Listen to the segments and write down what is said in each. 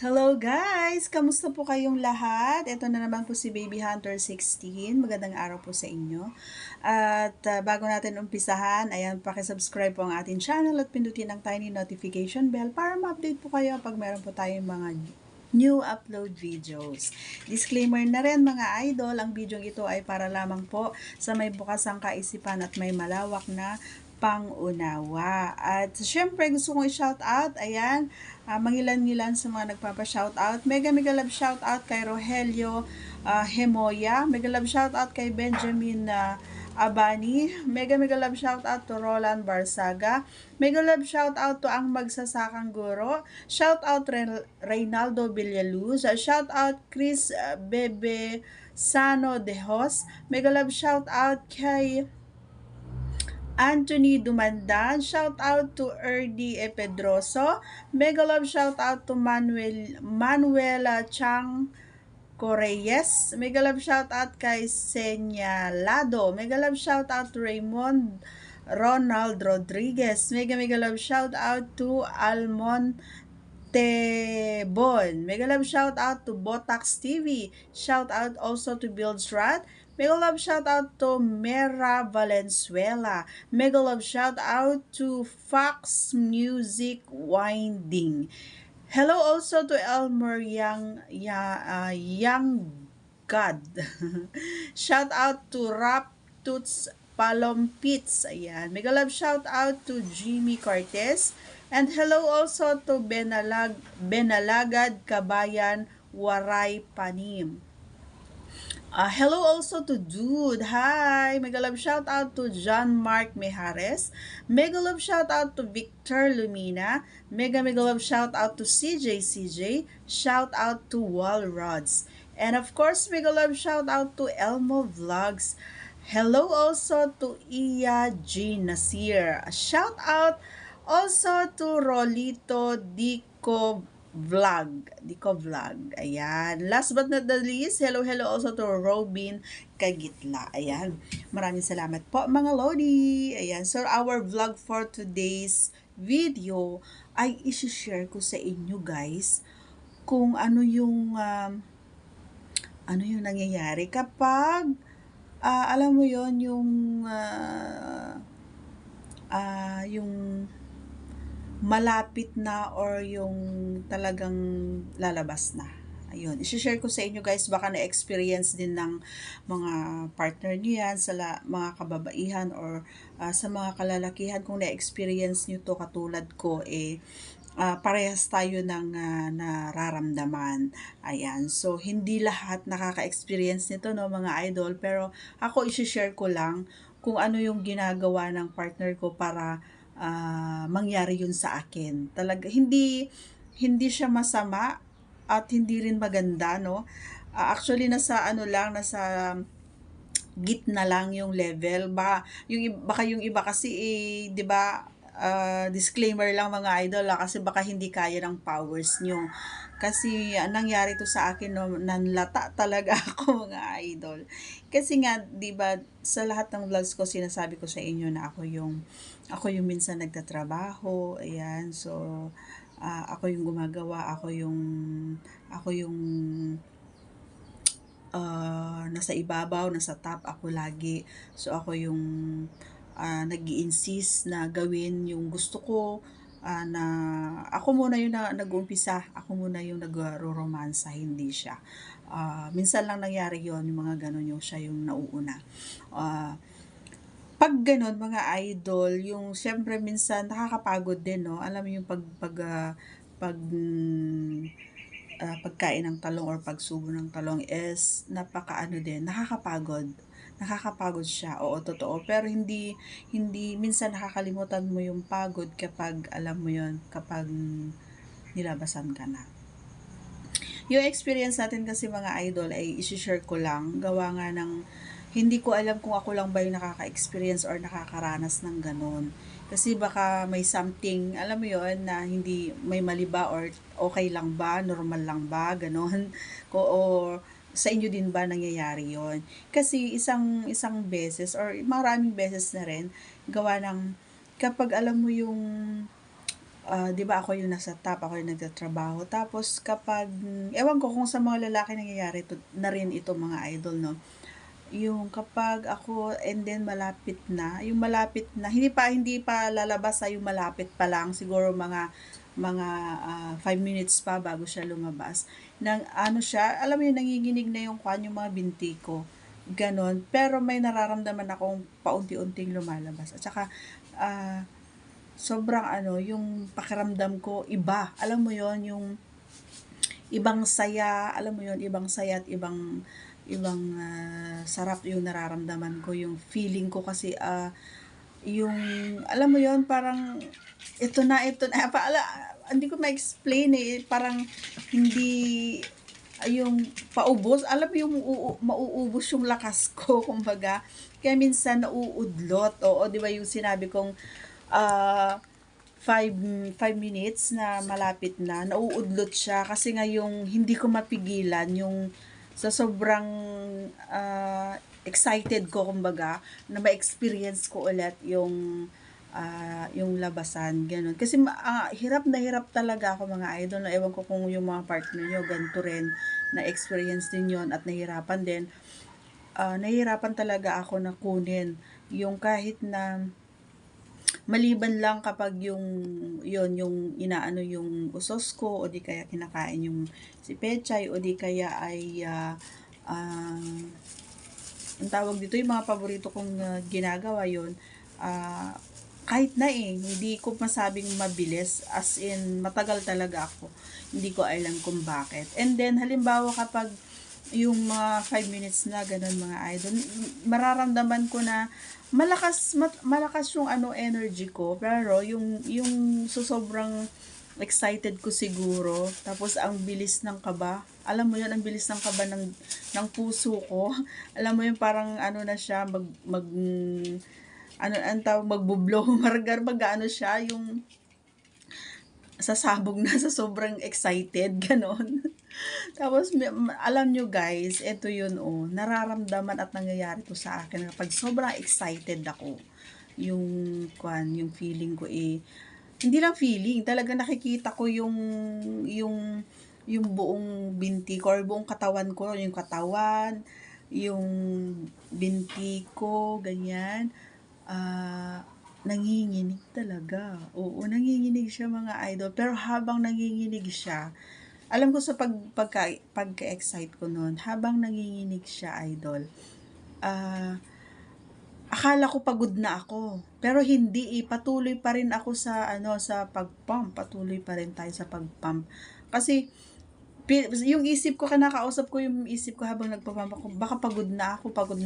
Hello guys! Kamusta po kayong lahat? Ito na naman po si Baby Hunter 16. Magandang araw po sa inyo. At bago natin umpisahan, ayan, pakisubscribe po ang ating channel at pindutin ang tiny notification bell para ma-update po kayo pag meron po tayong mga new upload videos. Disclaimer na rin mga idol, ang video ito ay para lamang po sa may bukas ang kaisipan at may malawak na pangunawa. At syempre gusto kong i-shoutout, ayan, mangilan-ngilan sa mga nagpapa-shoutout. Mega love shoutout kay Rogelio Hemoya. Mega love shoutout kay Benjamin Abani. Mega love shoutout to Roland Barsaga. Mega love shoutout to ang magsasakang guro. Shoutout Reynaldo Villaluz. Shoutout Chris Bebe Sano de Hos. Mega love shoutout kay Anthony Dumandan, shout out to Erdi E. Pedroso, mega love shout out to Manuela Chang Correyes, mega love shout out kay Senyalado, mega love shout out to Raymond Ronald Rodriguez, mega love shout out to Almon Tebon. Mega love shout out to Botax TV. Shout out also to Buildstrat. Mega love shout out to Mera Valenzuela. Mega love shout out to Fox Music Winding. Hello also to Elmer Young God. Shout out to Rap Toots Palom Pits. Ayan. Mega love shout out to Jimmy Cortez. And hello also to Benalagad Kabayan Waray Panim. Hello also to Dude. Hi! Mega love shout out to John Mark Mejares. Mega love shout out to Victor Lumina. Mega love shout out to CJ. Shout out to Wall Rods. And of course, mega love shout out to Elmo Vlogs. Hello also to Iya G. Nasir. Shout out also to Rolito Dico Vlog. Ayan. Last but not the least, hello also to Robin Kagitla. Ayan. Maraming salamat po mga Lodi. Ayan. So, our vlog for today's video ay isi-share ko sa inyo guys kung ano yung nangyayari kapag alam mo yon yung malapit na or yung talagang lalabas na. Ayun, i-share ko sa inyo guys, baka na-experience din ng mga partner niyo yan, sa mga kababaihan or sa mga kalalakihan, kung na-experience niyo to katulad ko, parehas tayo ng nararamdaman. Ayan, so hindi lahat nakaka-experience nito no mga idol, pero ako i-share ko lang kung ano yung ginagawa ng partner ko para mangyari yun sa akin. Talaga, hindi siya masama at hindi rin maganda, no? Actually, nasa gitna lang yung level. Baka yung iba kasi, di ba, disclaimer lang mga idol, kasi baka hindi kaya ng powers nyo. Kasi nangyari to sa akin, no, nanlata talaga ako mga idol. Kasi nga, 'di ba, sa lahat ng vlogs ko sinasabi ko sa inyo na ako yung minsan nagtatrabaho, ayan. So ako yung gumagawa, ako yung nasa ibabaw, nasa top ako lagi. So ako yung nag-i-insist na gawin yung gusto ko, na ako muna yung nag-uumpisa, ako muna yung nag-romansa, hindi siya. Minsan lang nangyari yon, yung mga ganon, yung siya yung nauuna. Pag ganon mga idol, yung syempre minsan nakakapagod din, no? Alam mo yung pagkain ng talong or pagsubo ng talong is nakakapagod siya. Oo, totoo. Pero hindi minsan nakakalimutan mo yung pagod kapag alam mo yon, kapag nilabasan ka na. Yung experience natin kasi mga idol ay i-share ko lang, gawa nga ng hindi ko alam kung ako lang ba yung nakaka-experience or nakakaranas ng ganun. Kasi baka may something, alam mo yon, na hindi may mali ba or okay lang ba, normal lang ba, ganun. O sa inyo din ba nangyayari yon? Kasi isang beses or maraming beses na rin, gawa ng kapag alam mo yung 'di ba ako yung nasa top, ako yung nagtatrabaho. Tapos kapag ewan ko kung sa mga lalaki nangyayari na rin ito mga idol 'no, yung kapag ako and then malapit na, yung malapit na hindi pa lalabas, yung malapit pa lang siguro mga 5 minutes pa bago siya lumabas, ng ano siya, alam mo yun nanginginig na yung mga binti ko, gano'n. Pero may nararamdaman akong paunti-unting lumalabas at saka, ah sobrang ano, yung pakiramdam ko iba. Alam mo yon yung ibang saya, alam mo yon ibang saya at ibang ibang sarap yung nararamdaman ko, yung feeling ko kasi yung alam mo yon parang ito na hindi ko ma-explain eh, parang hindi yung paubos, alam mo yung mauubos yung lakas ko kumbaga. Kaya minsan nauudlot, oo, 'di ba yung sinabi kong ah 5 minutes na malapit na, nauudlot siya kasi nga yung hindi ko mapigilan yung sa sobrang excited ko kumbaga na ma-experience ko ulit yung labasan, gano'n. Kasi hirap na hirap talaga ako mga idol, na ewan ko kung yung mga partner nyo ganito rin, na experience din yon at nahirapan din. Nahihirapan talaga ako na kunin yung kahit na maliban lang kapag yung inaano yung usos ko o di kaya kinakain yung si pechay o di kaya ay ang tawag dito yung mga paborito kong ginagawa yon, kahit na hindi ko masabing mabilis, as in matagal talaga ako, hindi ko alam kung bakit. And then halimbawa kapag yung mga 5 minutes na ganun mga idol, mararamdaman ko na malakas yung energy ko, pero yung sobrang excited ko siguro, tapos ang bilis ng kaba, alam mo yun, ang bilis ng kaba ng puso ko, alam mo yun, parang ano na siya, ano ang tawag, magbo-blow, mag-ano siya, yung sasabog na sa sobrang excited, ganon. Tapos, alam nyo guys, ito yun nararamdaman at nangyayari to sa akin kapag sobrang excited ako. Yung feeling ko hindi lang feeling, talaga nakikita ko yung buong binti ko or buong katawan ko, yung binti ko, ganyan. Nanginginig talaga. Oo, nanginginig siya mga idol. Pero habang nanginginig siya, alam ko sa pagka-excite ko noon, habang nanginginig siya, idol, akala ko pagod na ako. Pero hindi patuloy pa rin ako sa pag-pump. Patuloy pa rin tayo sa pag-pump. Kasi yung isip ko, kinakausap ko yung isip ko habang nagpapump ako, baka pagod na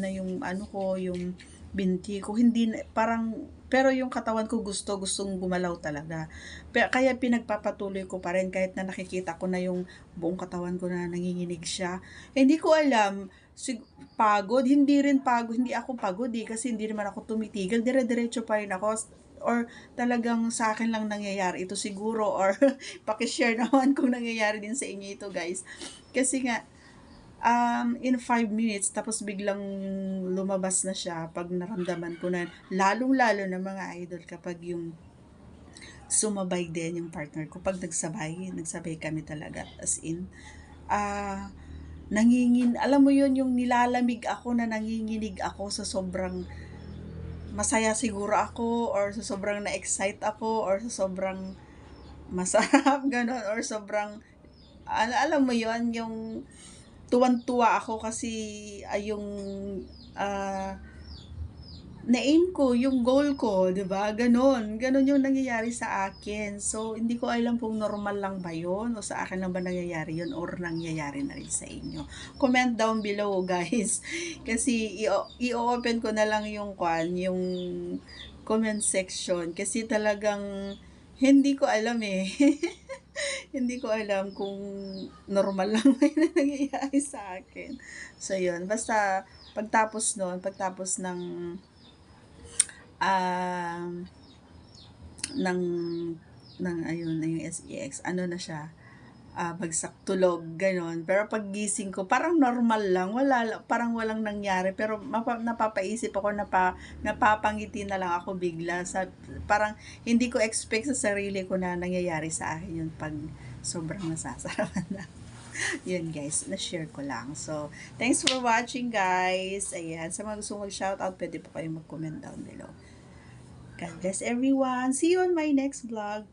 yung yung binti ko, hindi parang, pero yung katawan ko gustong gumalaw talaga. Pero kaya pinagpapatuloy ko pa rin kahit na nakikita ko na yung buong katawan ko na nanginginig siya. Hindi ko alam, pagod, hindi ako pagod kasi hindi naman ako tumitigil, dire-diretso pa rin ako, or talagang sa akin lang nangyayari ito siguro, or paki-share naman kung nangyayari din sa inyo ito guys. Kasi nga, in 5 minutes, tapos biglang lumabas na siya pag naramdaman ko na, lalong-lalo na mga idol kapag yung sumabay din yung partner ko, pag nagsabay kami talaga, as in, alam mo yun, yung nilalamig ako na nanginginig ako sa sobrang masaya siguro ako, or sa sobrang na-excite ako, or sa sobrang masarap, gano'n, or sobrang, alam mo yon yung tuwan-tuwa ako kasi yung na-aim ko, yung goal ko, 'di ba? Ganon yung nangyayari sa akin. So, hindi ko alam kung normal lang ba yun, o sa akin lang ba nangyayari yun, or nangyayari na rin sa inyo. Comment down below, guys. Kasi, i-open ko na lang yung comment section. Kasi talagang, hindi ko alam hindi ko alam kung normal lang ba yun na nangyayari sa akin. So, yun. Basta, pagtapos ng ng ayun na yung SEX, ano na siya, bagsak tulog, ganon. Pero pag gising ko, parang normal lang, parang walang nangyari. Pero napapaisip ako, napapangiti na lang ako bigla. Parang hindi ko expect sa sarili ko na nangyayari sa akin yun pag sobrang nasasarapan na. Yun guys, na-share ko lang. So, thanks for watching guys. Ayan, sa mga gusto mag-shoutout, pwede po kayong mag-comment down below. God bless everyone. See you on my next vlog.